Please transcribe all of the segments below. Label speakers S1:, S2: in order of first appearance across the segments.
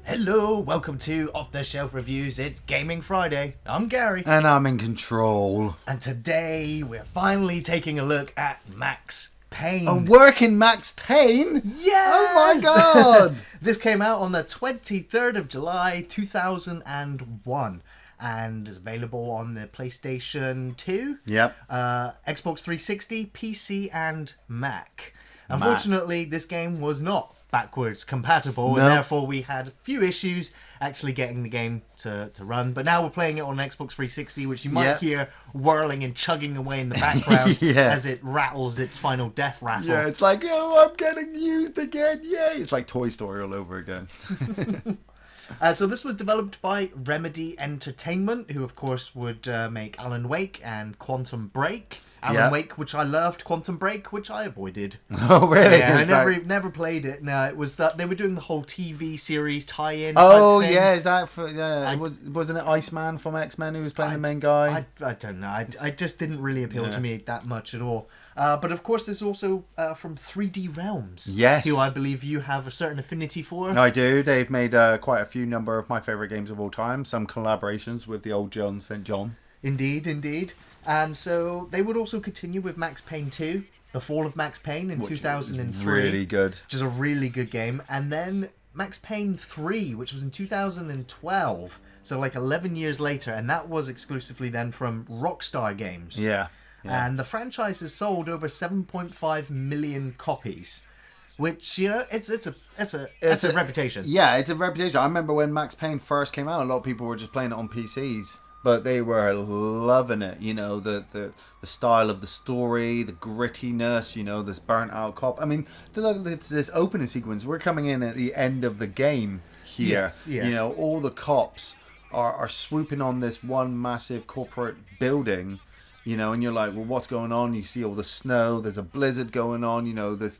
S1: Hello, welcome to Off the Shelf Reviews. It's Gaming Friday. I'm Gary.
S2: And I'm in control.
S1: And today we're finally taking a look at Max Payne.
S2: A working Max Payne?
S1: Yes!
S2: Oh my god!
S1: This came out on the 23rd of July 2001 and is available on the PlayStation 2,
S2: Yep.
S1: Xbox 360, PC and Mac. Unfortunately, this game was not backwards compatible, and therefore we had a few issues actually getting the game to run. But now we're playing it on Xbox 360, which you might hear whirling and chugging away in the background as it rattles its final death rattle.
S2: Yeah, it's like, oh, I'm getting used again. Yay! It's like Toy Story all over again.
S1: So this was developed by Remedy Entertainment, who of course would make Alan Wake and Quantum Break. Alan Wake, which I loved, Quantum Break, which I avoided.
S2: Oh, really?
S1: Yeah, I never played it. No, it was that they were doing the whole TV series tie-in.
S2: Oh,
S1: type thing.
S2: yeah, is that for, wasn't it Iceman from X-Men who was playing the main guy?
S1: I don't know. I just didn't really appeal to me that much at all. But of course, there's also from 3D Realms.
S2: Yes.
S1: Who I believe you have a certain affinity for.
S2: I do. They've made quite a few number of my favourite games of all time. Some collaborations with the old John St. John.
S1: Indeed. And so they would also continue with Max Payne 2, The Fall of Max Payne in 2003.
S2: Really good.
S1: Which is a really good game. And then Max Payne 3, which was in 2012. So like 11 years later. And that was exclusively then from Rockstar Games.
S2: Yeah.
S1: And the franchise has sold over 7.5 million copies. Which, you know, it's a reputation.
S2: Yeah, it's a reputation. I remember when Max Payne first came out, a lot of people were just playing it on PCs. But they were loving it, you know, the style of the story, the grittiness, you know, this burnt out cop. I mean, look at this opening sequence. We're coming in at the end of the game here.
S1: Yes, yeah.
S2: You know, all the cops are swooping on this one massive corporate building, you know, and you're like, well, what's going on? You see all the snow. There's a blizzard going on. You know, the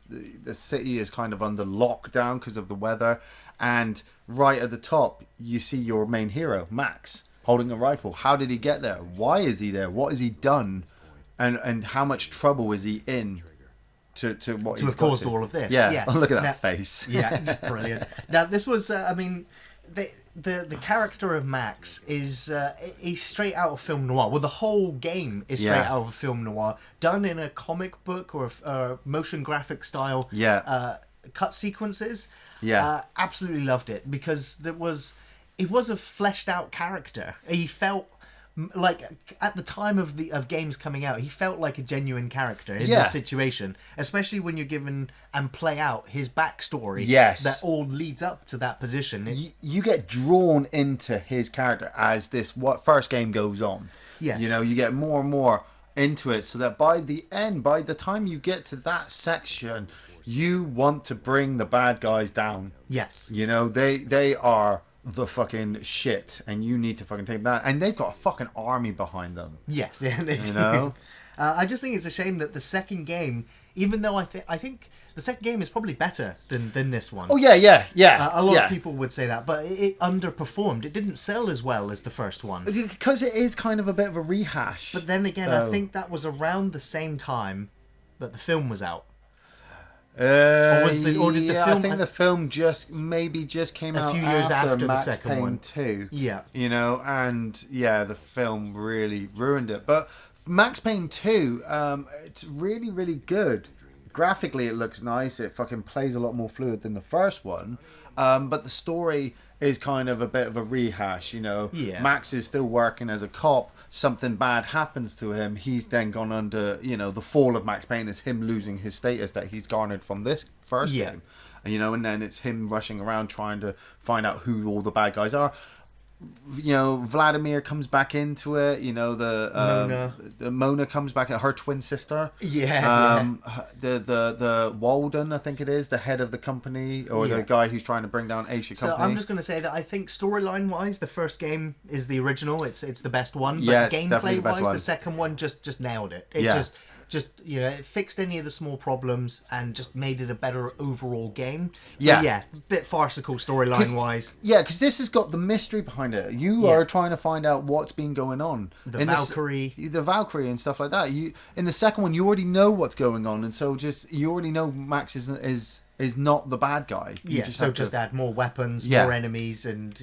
S2: city is kind of under lockdown because of the weather. And right at the top, you see your main hero, Max, holding a rifle. How did he get there? Why is he there? What has he done? And how much trouble is he in to what he's
S1: have caused all of this?
S2: Yeah. Oh, look at that face.
S1: Yeah, just brilliant. Now this was, I mean, the character of Max is he's straight out of film noir. Well, the whole game is straight out of film noir, done in a comic book or a motion graphic style. Cut sequences. Absolutely loved it because he was a fleshed out character. He felt like at the time of games coming out, he felt like a genuine character in this situation, especially when you're given and play out his backstory. That all leads up to that position.
S2: You get drawn into his character as this first game goes on. Yes. You know, you get more and more into it, so that by the end, by the time you get to that section, you want to bring the bad guys down.
S1: Yes.
S2: You know, they are the fucking shit, and you need to fucking take them down. And they've got a fucking army behind them.
S1: Yes, yeah, they do.
S2: Know?
S1: I just think it's a shame that the second game, even though I think the second game is probably better than this one.
S2: Oh, yeah.
S1: A lot of people would say that, but it underperformed. It didn't sell as well as the first one.
S2: Because it is kind of a bit of a rehash.
S1: But then again, I think that was around the same time that the film was out. Or did the film?
S2: I think the film just came out
S1: a few years after
S2: Max
S1: the second
S2: Payne
S1: one.
S2: 2.
S1: Yeah,
S2: you know, and the film really ruined it. But Max Payne 2, it's really, really good. Graphically, it looks nice. It fucking plays a lot more fluid than the first one. But the story is kind of a bit of a rehash. You know, Max is still working as a cop. Something bad happens to him. He's then gone under, you know, the fall of Max Payne is him losing his status that he's garnered from this first game. You know, and then it's him rushing around trying to find out who all the bad guys are. You know, Vladimir comes back into it. You know, the Mona comes back, her twin sister. The Walden, I think it is, the head of the company, or the guy who's trying to bring down Asia company.
S1: So I'm just going to say that I think storyline wise, the first game is the original. It's the best one. But gameplay wise, the second one just nailed it. It just you know, it fixed any of the small problems and just made it a better overall game. But a bit farcical storyline wise.
S2: Yeah, because this has got the mystery behind it. You are trying to find out what's been going on.
S1: The
S2: Valkyrie and stuff like that. In the second one, you already know what's going on, and so you already know Max is is not the bad guy. You
S1: just add more weapons, more enemies, and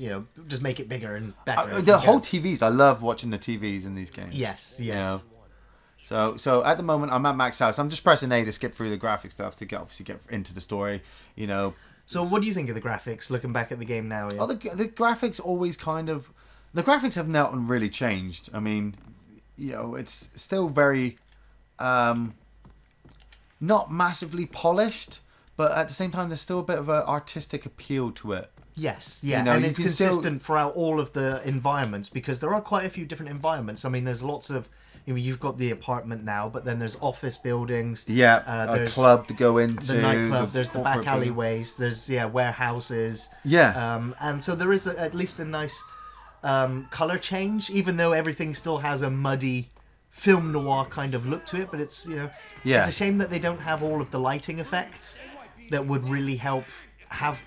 S1: just make it bigger and better.
S2: The whole TVs, I love watching the TVs in these games.
S1: Yes.
S2: So at the moment, I'm at max house. I'm just pressing A to skip through the graphic stuff to get into the story.
S1: So what do you think of the graphics? Looking back at the game now,
S2: the graphics always the graphics have not really changed. I mean, it's still very not massively polished, but at the same time, there's still a bit of an artistic appeal to it.
S1: Yes, and it's consistent throughout all of the environments, because there are quite a few different environments. I mean, there's lots of. You've got the apartment now, but then there's office buildings.
S2: There's a club to go into.
S1: The nightclub. There's the back alleyways. There's warehouses. And so there is at least a nice color change, even though everything still has a muddy film noir kind of look to it. But it's it's a shame that they don't have all of the lighting effects that would really help have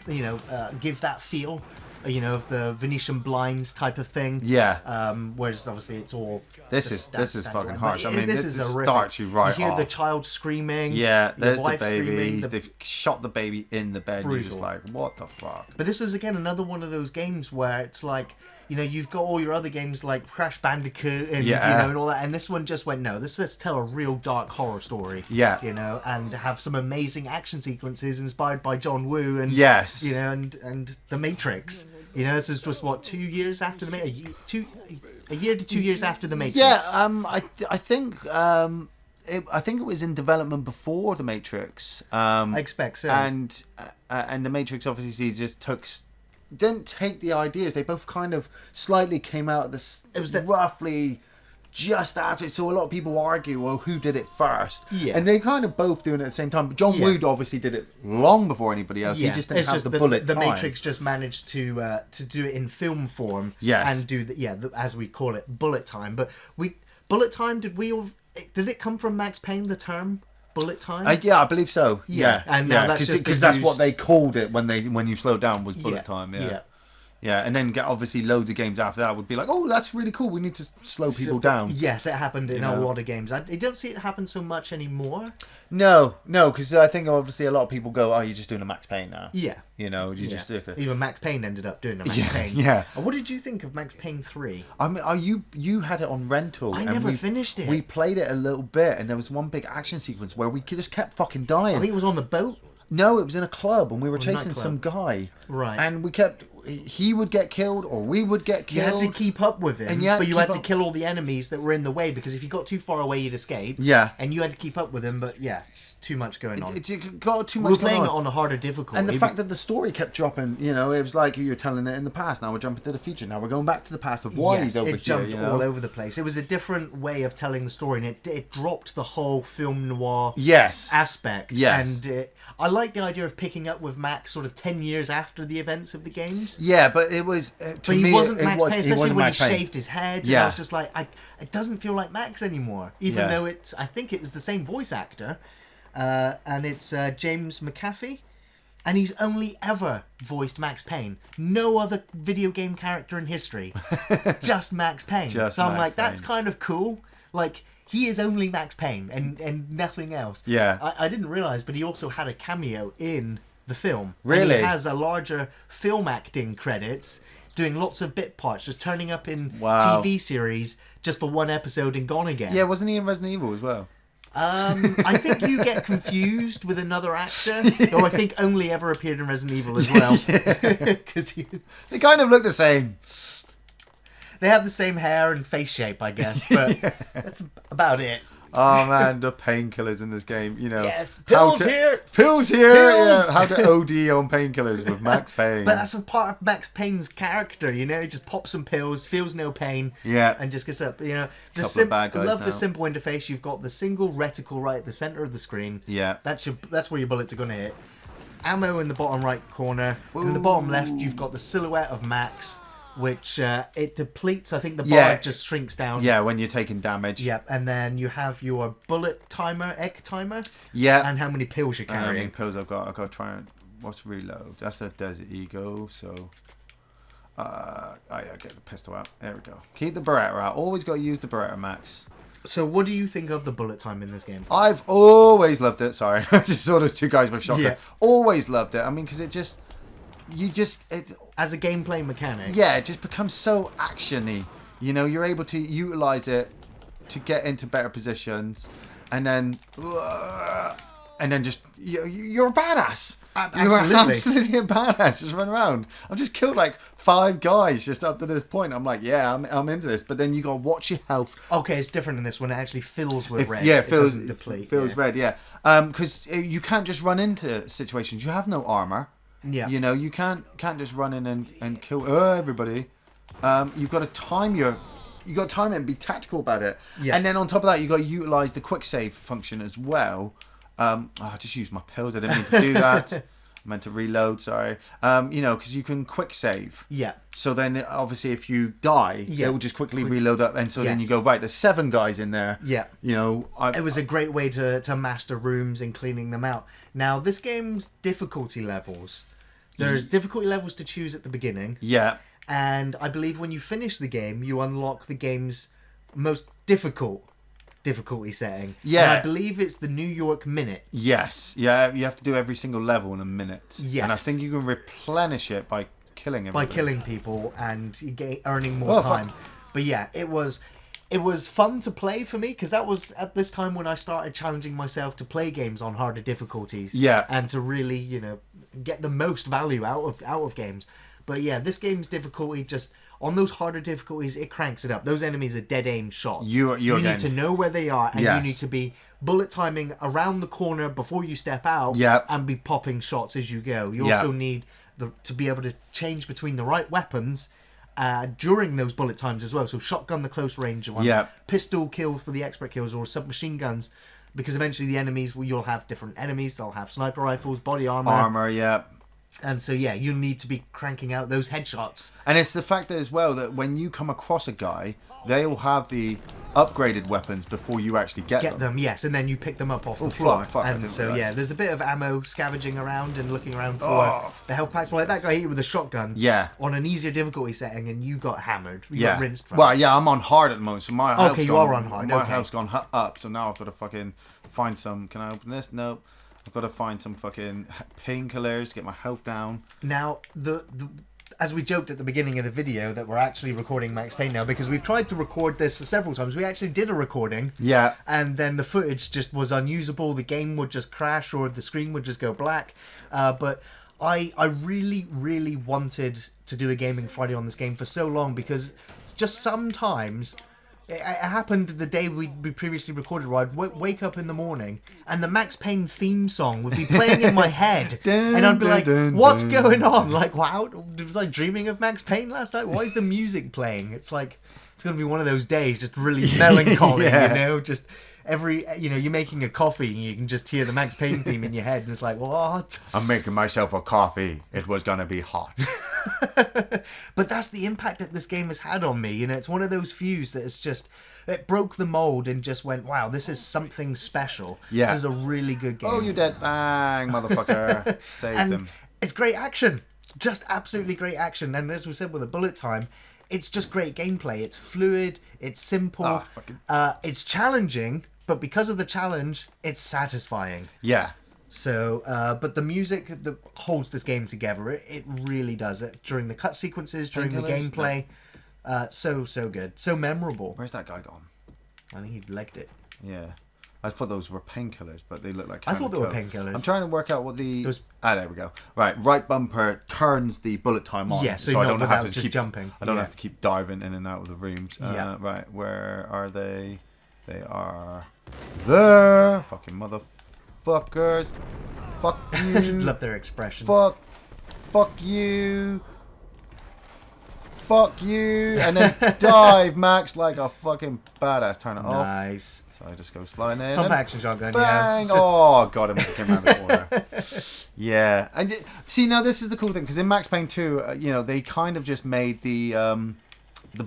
S1: give that feel. Of the Venetian blinds type of thing. Whereas obviously it's all.
S2: This is fucking harsh. I mean,
S1: this is
S2: starts you right off.
S1: You hear the child screaming.
S2: Yeah, there's the baby. They've shot the baby in the bed. Brutal. You're just like, what the fuck?
S1: But this is again another one of those games where it's like, you've got all your other games like Crash Bandicoot and and all that, and this one just went, no, let's tell a real dark horror story. And have some amazing action sequences inspired by John Woo and and The Matrix. This is just what 2 years after a year to 2 years after The Matrix.
S2: I think it was in development before The Matrix. I
S1: expect so.
S2: And The Matrix obviously just didn't take the ideas. They both kind of slightly came out of this. It was roughly just after. So a lot of people argue, well, who did it first? And they kind of both doing it at the same time. But John Woo obviously did it long before anybody else. He just didn't have the bullet time.
S1: The Matrix just managed to do it in film form. And do as we call it, bullet time. But bullet time, did it come from Max Payne, the term? Bullet time?
S2: I believe so.
S1: And now that's just
S2: because that's what they called it when you slowed down was bullet time. And then obviously loads of games after that would be like, oh, that's really cool. We need to slow people down.
S1: Yes, it happened in a lot of games. I don't see it happen so much anymore.
S2: No, because I think obviously a lot of people go, oh, you're just doing a Max Payne now. Just do it.
S1: Even Max Payne ended up doing a Max Payne. What did you think of Max Payne 3?
S2: I mean, you had it on rental.
S1: I never finished it.
S2: We played it a little bit, and there was one big action sequence where we just kept fucking dying.
S1: I think it was on the boat.
S2: No, it was in a club, and we were chasing some guy.
S1: Right.
S2: And we kept... He would get killed, or we would get killed.
S1: You had to keep up with him, but you had to kill all the enemies that were in the way, because if you got too far away, you'd escape. And you had to keep up with him, but it's too much going on.
S2: It got too much
S1: We were playing it on a harder difficulty.
S2: And the fact that the story kept dropping, it was like you're telling it in the past, now we're jumping to the future, now we're going back to the past of why he's over here.
S1: It jumped all over the place. It was a different way of telling the story, and it dropped the whole film noir aspect. And I like the idea of picking up with Max sort of 10 years after the events of the games.
S2: But it was...
S1: but he wasn't Max Payne, especially when he shaved his head. And I was just like, it doesn't feel like Max anymore. Even though I think it was the same voice actor. And it's James McAfee. And he's only ever voiced Max Payne. No other video game character in history. Just Max Payne. I'm like, that's kind of cool. Like... He is only Max Payne and nothing else. I didn't realise, but he also had a cameo in the film.
S2: Really?
S1: And he has a larger film acting credits, doing lots of bit parts, just turning up in TV series just for one episode and gone again.
S2: Yeah, wasn't he in Resident Evil as well?
S1: I think you get confused with another actor, or I think only ever appeared in Resident Evil as well. Because
S2: they kind of look the same.
S1: They have the same hair and face shape, I guess, but that's about it.
S2: Oh man, the painkillers in this game,
S1: Yes, pills here!
S2: Pills here! Yeah, how to OD on painkillers with Max Payne.
S1: But that's a part of Max Payne's character, he just pops some pills, feels no pain, and just gets up. I love the simple interface. You've got the single reticle right at the centre of the screen. That's where your bullets are going to hit. Ammo in the bottom right corner. And in the bottom left, you've got the silhouette of Max, which it depletes. I think the bar just shrinks down.
S2: When you're taking damage.
S1: And then you have your bullet timer, egg timer. And how many pills you're carrying.
S2: How many pills I've got to try and... What's reload? That's the Desert Eagle, so... get the pistol out. There we go. Keep the Beretta out. Always got to use the Beretta, Max.
S1: So what do you think of the bullet time in this game?
S2: I've always loved it. Sorry, I just saw those two guys with shotgun.
S1: Yeah.
S2: Always loved it. I mean, because it
S1: As a gameplay mechanic.
S2: yeah, it just becomes so actiony. You know, you're able to utilize it to get into better positions, and then just you're a badass. You're absolutely a badass. Just run around. I've just killed like 5 guys just up to this point. I'm like, yeah, I'm into this. But then you gotta watch your health.
S1: Okay, it's different in this one. It actually fills with red.
S2: Yeah,
S1: it doesn't deplete.
S2: Feels red. Yeah, because you can't just run into situations. You have no armor.
S1: Yeah.
S2: You know, you can't just run in and kill everybody. You've got to time it and be tactical about it.
S1: Yeah.
S2: And then on top of that, you've got to utilize the quick save function as well. I just used my pills. I didn't mean to do that. I meant to reload. Sorry. You know, because you can quick save.
S1: Yeah.
S2: So then, obviously, if you die, it will just quickly reload up, and so then you go right. There's 7 guys in there.
S1: Yeah.
S2: You know,
S1: it was a great way to master rooms and cleaning them out. Now, this game's difficulty levels. There's difficulty levels to choose at the beginning.
S2: Yeah.
S1: And I believe when you finish the game, you unlock the game's most difficulty setting.
S2: Yeah.
S1: And I believe it's the New York Minute.
S2: Yes. Yeah, you have to do every single level in a minute.
S1: Yes.
S2: And I think you can replenish it by killing everybody.
S1: By killing people and earning more time.
S2: Fuck.
S1: But yeah, it was fun to play for me, because that was at this time when I started challenging myself to play games on harder difficulties.
S2: Yeah.
S1: And to really, get the most value out of games. But yeah, this game's difficulty, just on those harder difficulties, it cranks it up. Those enemies are dead aim shots.
S2: You
S1: need to know where they are, and
S2: Yes.
S1: you need to be bullet timing around the corner before you step out.
S2: Yep.
S1: And be popping shots as you go. You
S2: Yep.
S1: also need to be able to change between the right weapons during those bullet times as well. So shotgun, the close range ones.
S2: Yep.
S1: Pistol kills for the expert kills, or submachine guns, because eventually the enemies, you'll have different enemies. They'll have sniper rifles, body armor.
S2: Yeah.
S1: And so, yeah, you need to be cranking out those headshots.
S2: And it's the fact that as well that when you come across a guy, they will have the upgraded weapons before you actually get them.
S1: Yes, and then you pick them up off the floor.
S2: Fuck, I
S1: and
S2: didn't
S1: so,
S2: realise.
S1: yeah, there's a bit of ammo scavenging around and looking around for the health packs. Well, like that guy hit you with a shotgun.
S2: Yeah.
S1: On an easier difficulty setting, and you got hammered. You got rinsed.
S2: Well, yeah, I'm on hard at the moment, so my health's
S1: Okay, you
S2: gone,
S1: are on hard.
S2: My
S1: Okay.
S2: health's gone up, so now I've got to fucking find some. Can I open this? No. I've got to find some fucking painkillers, get my health down.
S1: Now, as we joked at the beginning of the video that we're actually recording Max Payne now, because we've tried to record this several times. We actually did a recording.
S2: Yeah.
S1: And then the footage just was unusable. The game would just crash, or the screen would just go black. But I really, really wanted to do a Gaming Friday on this game for so long, because just sometimes... It happened the day we previously recorded, where I'd wake up in the morning and the Max Payne theme song would be playing in my head. And I'd be like, what's going on? Like, wow, was I dreaming of Max Payne last night? Why is the music playing? It's like, it's going to be one of those days, just really melancholy, just... you're making a coffee and you can just hear the Max Payne theme in your head, and it's like, what?
S2: I'm making myself a coffee. It was gonna be hot.
S1: But that's the impact that this game has had on me. It's one of those fews that it broke the mold and just went, wow, this is something special.
S2: Yeah.
S1: This is a really good game.
S2: Oh, you're dead. Bang, motherfucker. Saved him.
S1: It's great action. Just absolutely great action. And as we said with the bullet time, it's just great gameplay. It's fluid. It's simple. It's challenging. But because of the challenge, it's satisfying.
S2: Yeah.
S1: So, but the music that holds this game together, it really does it. During the cut sequences, during the gameplay. So good. So memorable.
S2: Where's that guy gone?
S1: I think he legged it.
S2: Yeah. I thought those were painkillers, but they look like...
S1: I thought they were painkillers.
S2: I'm trying to work out what the... there we go. Right bumper turns the bullet time on.
S1: Yeah, so
S2: I don't have to
S1: just
S2: keep
S1: jumping.
S2: I don't have to keep diving in and out of the rooms.
S1: Yeah.
S2: Right, where are they? They are there. Fucking motherfuckers. Fuck you.
S1: Love their expression.
S2: Fuck you. Fuck you. And then dive, Max, like a fucking badass. Turn it off.
S1: Nice.
S2: So I just go sliding in.
S1: Pump action shotgun,
S2: bang!
S1: yeah.
S2: Oh, God, it came around the corner. Yeah. And see, now this is the cool thing, because in Max Payne 2, they kind of just made the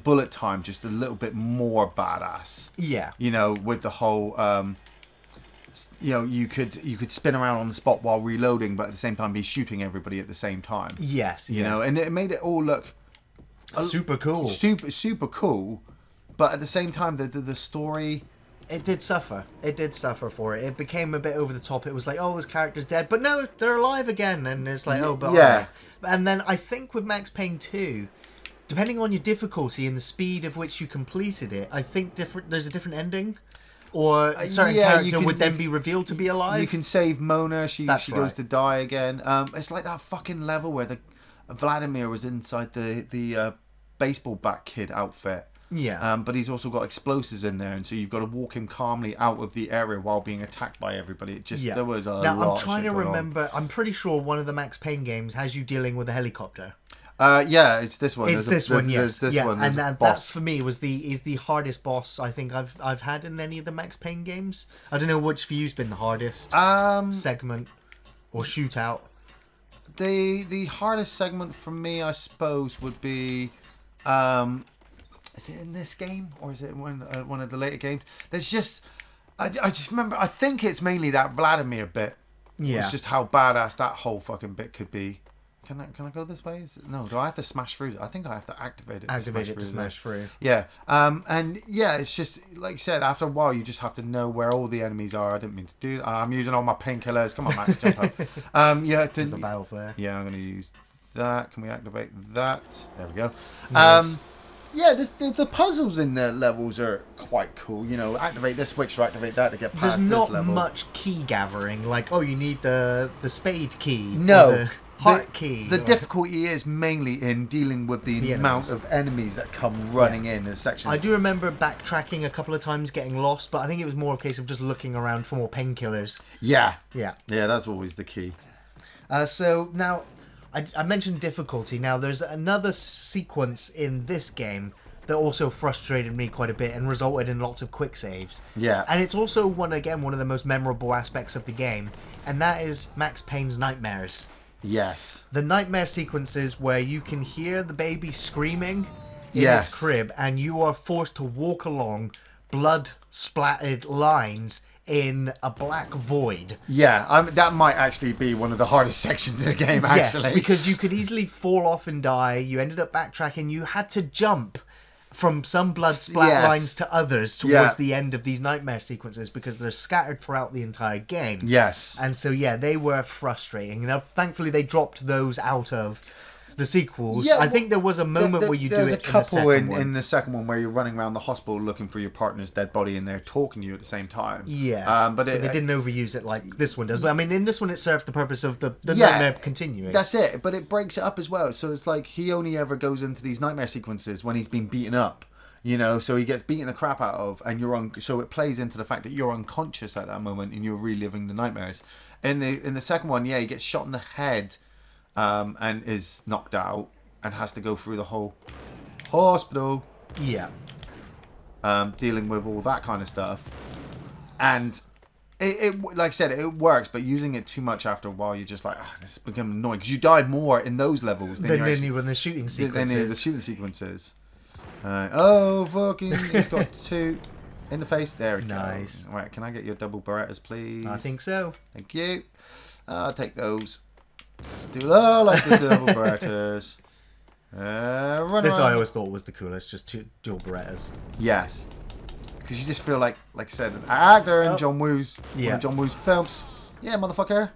S2: bullet time just a little bit more badass.
S1: Yeah.
S2: With the whole... you could spin around on the spot while reloading, but at the same time be shooting everybody at the same time.
S1: Yes,
S2: and it made it all look
S1: super cool.
S2: Super cool, but at the same time the story
S1: It did suffer. It did suffer for it. It became a bit over the top. It was like, oh, this character's dead, but no, they're alive again, and it's like, oh, but
S2: yeah.
S1: And then I think with Max Payne 2, depending on your difficulty and the speed of which you completed it, I think there's a different ending. Or a certain character would then be revealed to be alive.
S2: You can save Mona. She
S1: That's
S2: goes to die again. It's like that fucking level where the Vladimir was inside the baseball bat kid outfit.
S1: Yeah.
S2: But he's also got explosives in there, and so you've got to walk him calmly out of the area while being attacked by everybody. It just there was a lot.
S1: Now I'm trying to
S2: going
S1: remember. I'm pretty sure one of the Max Payne games has you dealing with a helicopter.
S2: Yeah, it's this one.
S1: It's this one, yes.
S2: There's this one.
S1: And that for me is the hardest boss I think I've had in any of the Max Payne games. I don't know which for you's been the hardest segment or shootout.
S2: The hardest segment for me, I suppose, would be. Is it in this game or is it one of the later games? There's just, I just remember. I think it's mainly that Vladimir bit.
S1: Yeah.
S2: It's just how badass that whole fucking bit could be. Can I go this way? No, do I have to smash through? I think I have to activate it.
S1: To smash through.
S2: Yeah. And yeah, it's just like you said. After a while, you just have to know where all the enemies are. I didn't mean to do. I'm using all my painkillers. Come on, Max, jump up. Yeah.
S1: There's a valve there.
S2: Yeah, I'm gonna use that. Can we activate that? There we go.
S1: Nice.
S2: Yeah, the puzzles in the levels are quite cool. You know, activate this switch to activate that to get past
S1: There's not
S2: this level.
S1: much key gathering. Like, oh, you need the spade key.
S2: No.
S1: Or the heart key.
S2: The difficulty is mainly in dealing with the amount of enemies that come running in as sections.
S1: I do remember backtracking a couple of times, getting lost, but I think it was more a case of just looking around for more painkillers.
S2: Yeah.
S1: Yeah.
S2: Yeah, that's always the key.
S1: So now, I mentioned difficulty. Now, there's another sequence in this game that also frustrated me quite a bit and resulted in lots of quick saves.
S2: Yeah.
S1: And it's also, one of the most memorable aspects of the game, and that is Max Payne's nightmares.
S2: Yes.
S1: The nightmare sequences where you can hear the baby screaming in
S2: Yes.
S1: its crib, and you are forced to walk along blood-splattered lines in a black void.
S2: Yeah, that might actually be one of the hardest sections in the game, actually.
S1: Yes, because you could easily fall off and die. You ended up backtracking. You had to jump from some blood splat lines to others towards the end of these nightmare sequences because they're scattered throughout the entire game.
S2: Yes.
S1: And so, yeah, they were frustrating. And thankfully, they dropped those out of the sequels.
S2: Yeah,
S1: I think there was a moment where you do it
S2: There's a couple
S1: in
S2: the second one where you're running around the hospital looking for your partner's dead body and they're talking to you at the same time.
S1: Yeah.
S2: But
S1: they didn't overuse it like this one does. But I mean, in this one, it served the purpose of the nightmare continuing.
S2: That's it. But it breaks it up as well. So it's like he only ever goes into these nightmare sequences when he's been beaten up. You know, so he gets beaten the crap out of, and so it plays into the fact that you're unconscious at that moment and you're reliving the nightmares. In the second one, he gets shot in the head, and is knocked out and has to go through the whole hospital.
S1: Yeah.
S2: Dealing with all that kind of stuff, and it like I said, it works, but using it too much after a while, you're just like, this is becoming annoying because you die more in those levels than
S1: you were in the shooting sequences.
S2: Than in the shooting sequences. Oh, fucking, he's got two in the face. There we go.
S1: Nice.
S2: All right, can I get your double Berettas, please?
S1: I think so.
S2: Thank you. I'll take those. I like the double Berettas.
S1: This I always thought was the coolest, just two dual Berettas.
S2: Yes. Because you just feel like I said, an actor in John Woo's, one of John Woo's films. Yeah, motherfucker.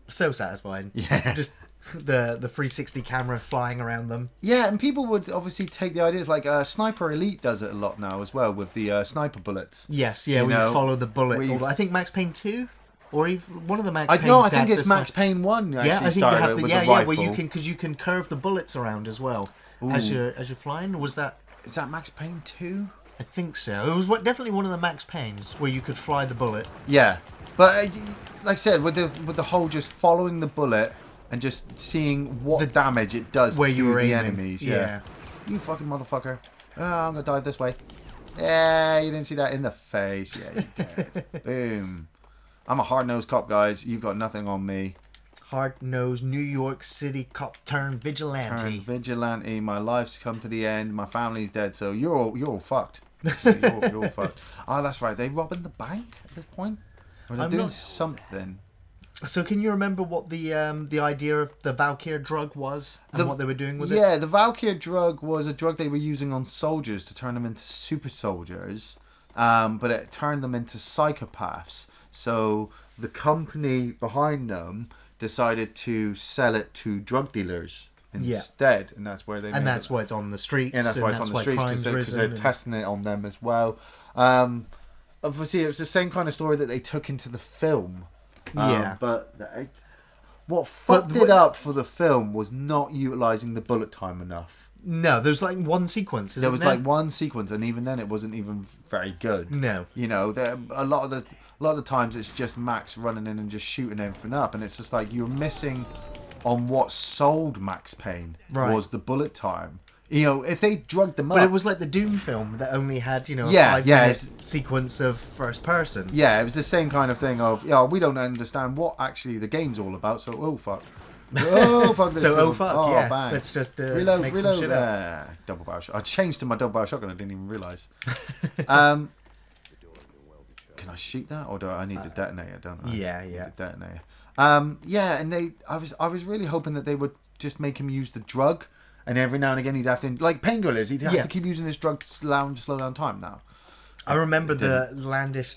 S1: So satisfying.
S2: Yeah.
S1: Just the 360 camera flying around them.
S2: Yeah, and people would obviously take the ideas like Sniper Elite does it a lot now as well with the sniper bullets.
S1: Yes, yeah, you follow the bullet. I think Max Payne 2 or even one of the Max Payne.
S2: No, I think it's Max Payne 1.
S1: Yeah, I think you have the where you can curve the bullets around as well.
S2: Ooh.
S1: as you're flying. Was that?
S2: Is that Max Payne 2?
S1: I think so. It was definitely one of the Max Paynes where you could fly the bullet.
S2: Yeah, but like I said, with the whole just following the bullet and just seeing what damage it does
S1: where
S2: to
S1: you were
S2: the
S1: aiming.
S2: enemies. Yeah. You fucking motherfucker. Oh, I'm gonna dive this way. Yeah, you didn't see that in the face. Yeah, you did. Boom. I'm a hard-nosed cop, guys. You've got nothing on me.
S1: Hard-nosed New York City cop turned vigilante.
S2: My life's come to the end. My family's dead, so you're all fucked. You're all fucked. Oh, that's right. They robbing the bank at this point? Or are they doing something?
S1: So can you remember what the idea of the Valkyr drug was and what they were doing with it?
S2: Yeah, the Valkyr drug was a drug they were using on soldiers to turn them into super soldiers but it turned them into psychopaths. So the company behind them decided to sell it to drug dealers instead, and that's where they.
S1: And that's why it's on the streets.
S2: And that's why it's on the streets because they're testing it on them as well. Obviously, it was the same kind of story that they took into the film. But what fucked it up for the film was not utilizing the bullet time enough.
S1: No, there was like one sequence.
S2: There was like one sequence, and even then, it wasn't even very good.
S1: No,
S2: you know, a lot of the times it's just Max running in and just shooting everything up, and it's just like you're missing on what sold Max Payne was the bullet time. You know, if they drugged them up...
S1: But it was like the Doom film that only had, you know, a 5-minute sequence of first person.
S2: Yeah, it was the same kind of thing of, we don't understand what actually the game's all about, so oh fuck. Oh fuck this.
S1: So yeah.
S2: Bang.
S1: Let's just
S2: reload
S1: some shit up.
S2: Double barrel shot. I changed to my double barrel shotgun, I didn't even realise. Can I shoot that? Or do I need the detonator, don't I?
S1: Yeah.
S2: The detonator. And I was really hoping that they would just make him use the drug. And every now and again he'd have to, like Painkillers, he'd have to keep using this drug to slow down time now.
S1: I remember the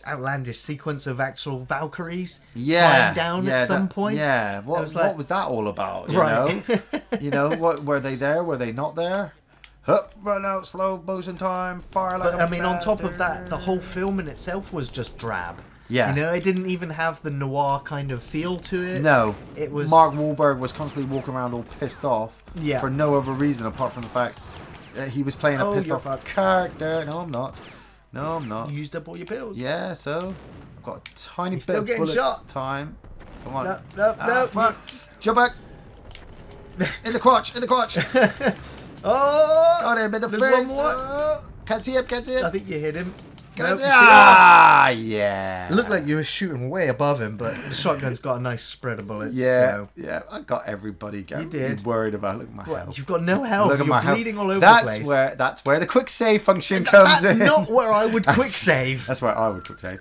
S1: outlandish sequence of actual Valkyries flying down at some point.
S2: Yeah, what was that all about? You know? You know, what were they there? Were they not there? Hup, run out, slow motion time, fire like
S1: But on top of that, the whole film in itself was just drab.
S2: Yeah.
S1: You know, it didn't even have the noir kind of feel to it.
S2: No.
S1: It was...
S2: Mark Wahlberg was constantly walking around all pissed off for no other reason apart from the fact that he was playing a pissed off character. No, I'm not.
S1: You used up all your pills.
S2: Yeah, so I've got a tiny bit
S1: still
S2: of
S1: getting
S2: bullet
S1: shot.
S2: time. Come on.
S1: No.
S2: Fuck. Jump back. In the crotch.
S1: Oh!
S2: Got him in the face.
S1: One more.
S2: Oh, can't see him.
S1: I think you hit him.
S2: Yeah.
S1: It looked like you were shooting way above him, but the shotgun's got a nice spread of bullets.
S2: Yeah, I got everybody worried about. Look at my health.
S1: You've got no health.
S2: Look at
S1: You're
S2: my
S1: bleeding
S2: health.
S1: all over the place.
S2: That's where the quick save function comes in.
S1: That's not where I would quick save.
S2: That's where I would quick save.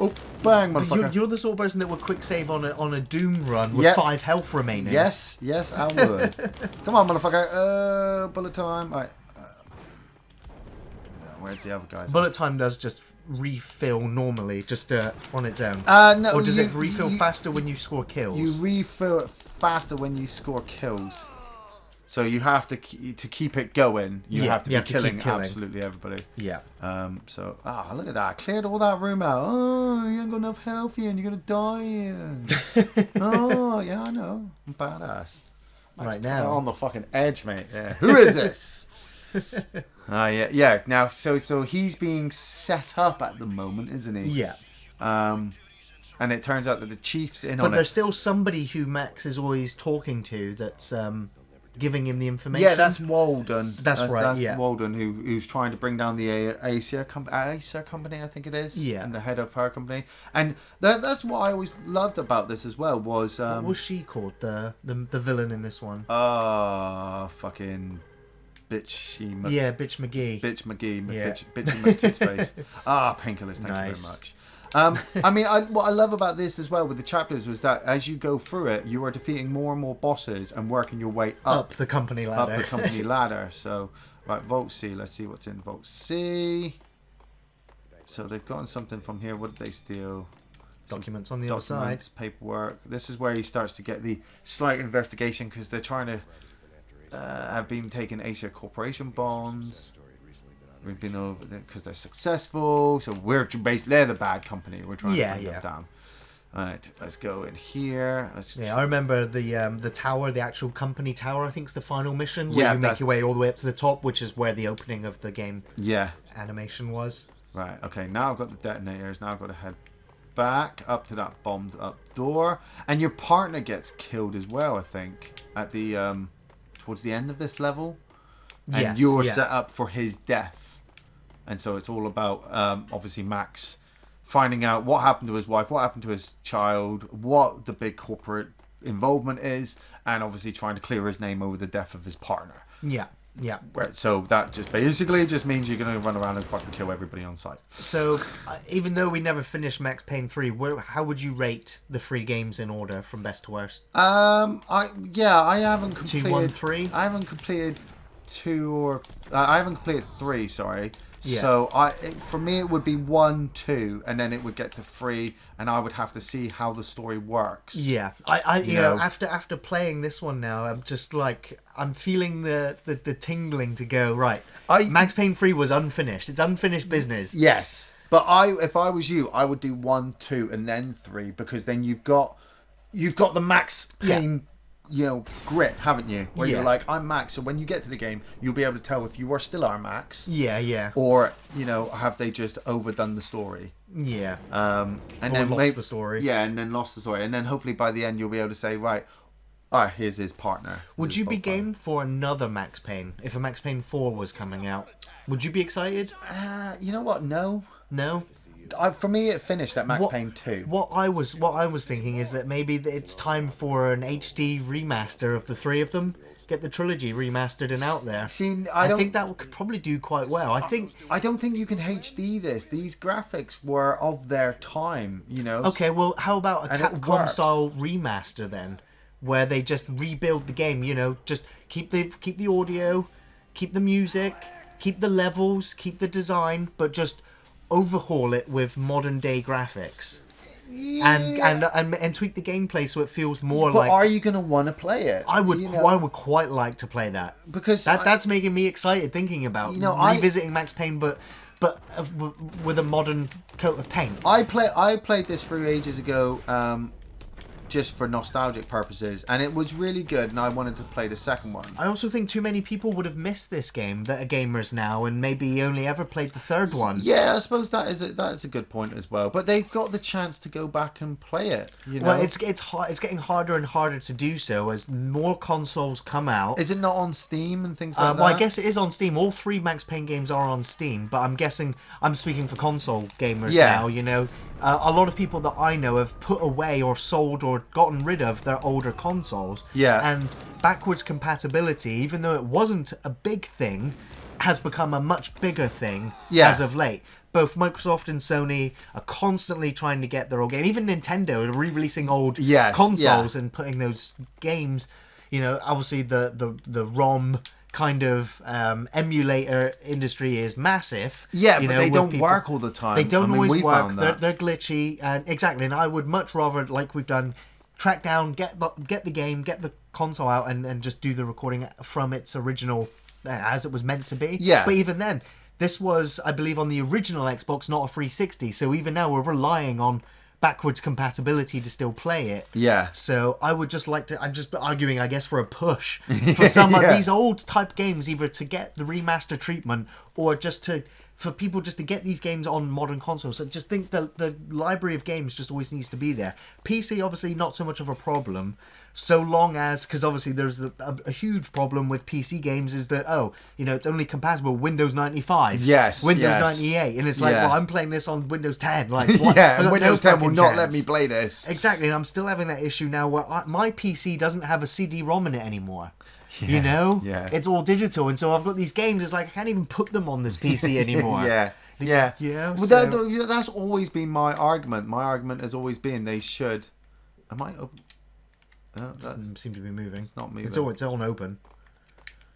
S2: Oh, bang, motherfucker.
S1: You're the sort of person that would quick save on a Doom run with 5 health remaining.
S2: Yes, I would. Come on, motherfucker. Bullet time. All right. Where's the other guys?
S1: Bullet time does just refill normally, just on its own.
S2: No.
S1: Or does it refill faster when you score kills?
S2: You refill it faster when you score kills. So you have to keep it going. You have to be killing absolutely everybody.
S1: Yeah.
S2: So look at that! I cleared all that room out. Oh, you ain't got enough health, Ian. You're gonna die, Ian. Oh yeah, I know. I'm badass.
S1: Right now,
S2: on the fucking edge, mate. Yeah. Who is this? Yeah. Now, so he's being set up at the moment, isn't he?
S1: Yeah.
S2: And it turns out that the chief's in on it.
S1: But there's still somebody who Max is always talking to that's giving him the information.
S2: Yeah, that's Walden.
S1: That's right.
S2: That's Walden who's trying to bring down the Acer company, I think it is.
S1: Yeah.
S2: And the head of her company. And that's what I always loved about this as well was.
S1: What was she called? The villain in this one.
S2: Fucking. Bitch
S1: McGee.
S2: Bitch McTitsface. Painkillers, thank you very much. I mean, what I love about this as well with the chapters was that as you go through it, you are defeating more and more bosses and working your way up
S1: the company ladder.
S2: So, right, Vault C. Let's see what's in Vault C. So they've gotten something from here. What did they steal?
S1: Documents on the other side.
S2: Paperwork. This is where he starts to get the slight investigation because they're trying to. Have been taking Asia Corporation bonds. We've been over there because they're successful. So we're basically they're the bad company. We're trying to bring them down. All right, let's go in here.
S1: I remember the tower, the actual company tower. I think is the final mission where you make your way all the way up to the top, which is where the opening of the game. Animation was.
S2: Right. Okay. Now I've got the detonators. Now I've got to head back up to that bombed up door, and your partner gets killed as well. I think at the towards the end of this level, and you're set up for his death, and so it's all about obviously Max finding out what happened to his wife, what happened to his child, what the big corporate involvement is, and obviously trying to clear his name over the death of his partner. So that just basically means you're going to run around and fucking kill everybody on sight.
S1: So even though we never finished Max Payne 3, how would you rate the 3 games in order from best to worst?
S2: I haven't completed
S1: 2, 1, 3.
S2: I haven't completed 2 or I haven't completed 3. Sorry,
S1: Yeah.
S2: So for me, it would be 1, 2, and then it would get to 3, and I would have to see how the story works.
S1: Yeah, I you know, after playing this one now, I'm just like, I'm feeling the tingling to go, right. Max Payne 3 was unfinished. It's unfinished business.
S2: Yes. But if I was you, I would do 1, 2, and then 3, because then you've got the Max Payne, grip, haven't you? Where you're like, I'm Max, so when you get to the game, you'll be able to tell if you are still our Max.
S1: Yeah.
S2: Or, have they just overdone the story?
S1: Yeah.
S2: And
S1: or
S2: then
S1: lost the story.
S2: Yeah, and then lost the story. And then hopefully by the end you'll be able to say, right, here's his partner.
S1: Would you be game for another Max Payne if a Max Payne 4 was coming out? Would you be excited?
S2: You know what? No.
S1: No?
S2: For me, it finished at Max Payne 2.
S1: What I was thinking is that maybe it's time for an HD remaster of the three of them. Get the trilogy remastered and out there.
S2: See,
S1: I think that could probably do quite well.
S2: I don't think you can HD this. These graphics were of their time,
S1: Okay, well, how about a Capcom style remaster then, where they just rebuild the game? Just keep the audio, keep the music, keep the levels, keep the design, but just overhaul it with modern day graphics. Yeah. And tweak the gameplay so it feels more like.
S2: But are you going to want to play it?
S1: I would quite like to play that,
S2: because
S1: that's making me excited thinking about revisiting Max Payne, but with a modern coat of paint.
S2: I played this through ages ago, just for nostalgic purposes, and it was really good, and I wanted to play the second one.
S1: I also think too many people would have missed this game that are gamers now, and maybe only ever played the third one.
S2: Yeah, I suppose that is a good point as well. But they've got the chance to go back and play it.
S1: Well, it's getting harder and harder to do so as more consoles come out.
S2: Is it not on Steam and things like that?
S1: Well, I guess it is on Steam. All three Max Payne games are on Steam, but I'm guessing I'm speaking for console gamers now. A lot of people that I know have put away or sold or gotten rid of their older consoles.
S2: Yeah.
S1: And backwards compatibility, even though it wasn't a big thing, has become a much bigger thing as of late. Both Microsoft and Sony are constantly trying to get their old game. Even Nintendo are re-releasing old consoles and putting those games. Obviously the ROM kind of emulator industry is massive.
S2: Yeah, but they don't work all the time.
S1: They don't always work. They're glitchy. Exactly. And I would much rather, like we've done, track down, get the game, get the console out, and just do the recording from its original, as it was meant to be.
S2: Yeah.
S1: But even then, this was, I believe, on the original Xbox, not a 360. So even now, we're relying on backwards compatibility to still play it.
S2: Yeah.
S1: So I would just like to. I'm just arguing, I guess, for a push for some of these old type games, either to get the remaster treatment or just for people just to get these games on modern consoles. So just think the library of games just always needs to be there. PC obviously not so much of a problem, so long as, because obviously there's a huge problem with PC games is that it's only compatible with Windows 95, Windows 98, and it's like, well, I'm playing this on Windows 10, like what?
S2: And Windows 10 will not let me play this.
S1: Exactly, and I'm still having that issue now where my PC doesn't have a CD-ROM in it anymore. It's all digital, and so I've got these games. It's like I can't even put them on this PC anymore.
S2: Yeah. Well, that's always been my argument. My argument has always been they should. Am I open?
S1: Doesn't seem to be moving.
S2: It's not moving.
S1: It's on open.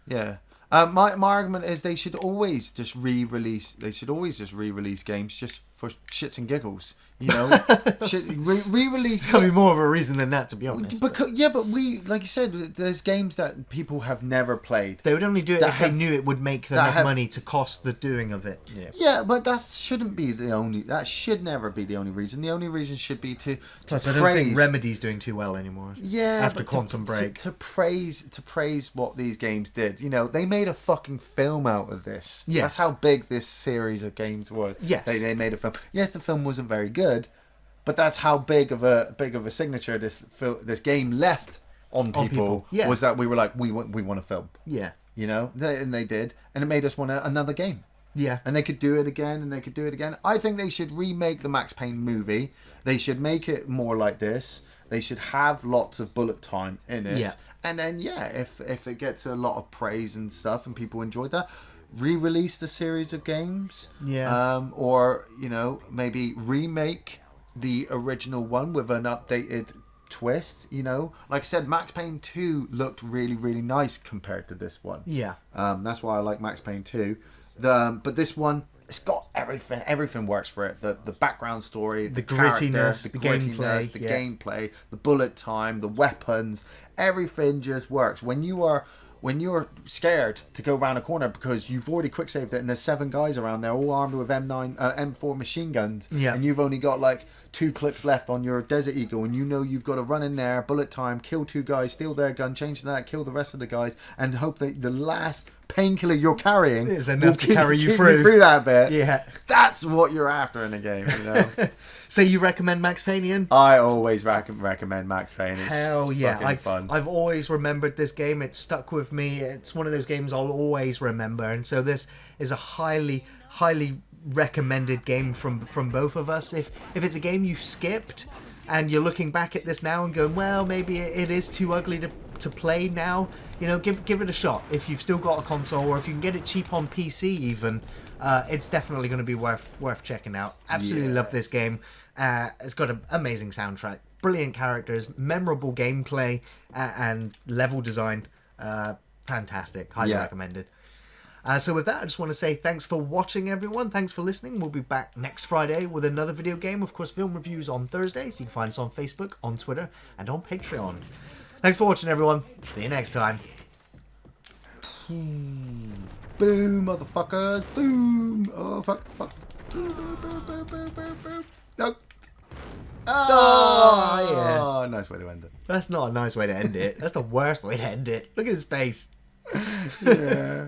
S2: Yeah. My argument is they should always just re-release. They should always just re-release games just for shits and giggles. Re-release.
S1: It's gotta be more of a reason than that, to be honest.
S2: But we, like you said, there's games that people have never played.
S1: They would only do it if they knew it would make them enough money to cost the doing of it.
S2: Yeah, but that shouldn't be the only. That should never be the only reason. The only reason should be to.
S1: Plus, I don't think Remedy's doing too well anymore.
S2: Yeah,
S1: after Quantum Break,
S2: to praise what these games did. They made a fucking film out of this.
S1: Yes,
S2: that's how big this series of games was.
S1: Yes,
S2: they made a film. Yes, the film wasn't very good, but that's how big of a signature this game left on people. Yeah. Was that we were like we want a film.
S1: Yeah,
S2: and they did, and it made us want another game.
S1: Yeah,
S2: and they could do it again, and they could do it again. I think they should remake the Max Payne movie. They should make it more like this. They should have lots of bullet time in it.
S1: Yeah.
S2: And then if it gets a lot of praise and stuff, and people enjoyed that, re-release the series of games.
S1: Yeah.
S2: Or maybe remake the original one with an updated twist. Like I said, Max Payne 2 looked really, really nice compared to this one.
S1: Yeah.
S2: That's why I like Max Payne 2. But this one, it's got everything. Everything works for it. The background story,
S1: The
S2: character,
S1: grittiness, the gameplay,
S2: the
S1: yeah.
S2: gameplay, the bullet time, the weapons. Everything just works. When you're scared to go around a corner because you've already quick saved it and there's 7 guys around there all armed with M4 machine guns,
S1: Yeah.
S2: and you've only got like 2 clips left on your Desert Eagle, and you know you've got to run in there, bullet time, kill 2 guys, steal their gun, change to that, kill the rest of the guys, and hope that the last painkiller you're carrying
S1: is enough to carry you
S2: keep
S1: through
S2: that bit.
S1: Yeah.
S2: That's what you're after in a game, you know.
S1: So you recommend Max Payne, Ian?
S2: I always recommend Max Payne. It's
S1: Hell yeah.
S2: fucking fun.
S1: I've always remembered this game. It stuck with me. It's one of those games I'll always remember. And so this is a highly, highly recommended game from both of us. If it's a game you've skipped and you're looking back at this now and going, well, maybe it is too ugly to play now, you know, give it a shot. If you've still got a console, or if you can get it cheap on PC even, it's definitely going to be worth checking out. Absolutely love this game. It's got an amazing soundtrack, brilliant characters, memorable gameplay, and level design. Fantastic. Highly recommended. So with that, I just want to say thanks for watching, everyone. Thanks for listening. We'll be back next Friday with another video game. Of course, film reviews on Thursdays. You can find us on Facebook, on Twitter, and on Patreon. Thanks for watching, everyone. See you next time.
S2: Boom, motherfuckers. Boom. Oh, fuck. Boom, boom, boom, boom, boom, boom, boom. No.
S1: Oh, yeah.
S2: Nice way to end it.
S1: That's not a nice way to end it. That's the worst way to end it. Look at his face.
S2: Yeah.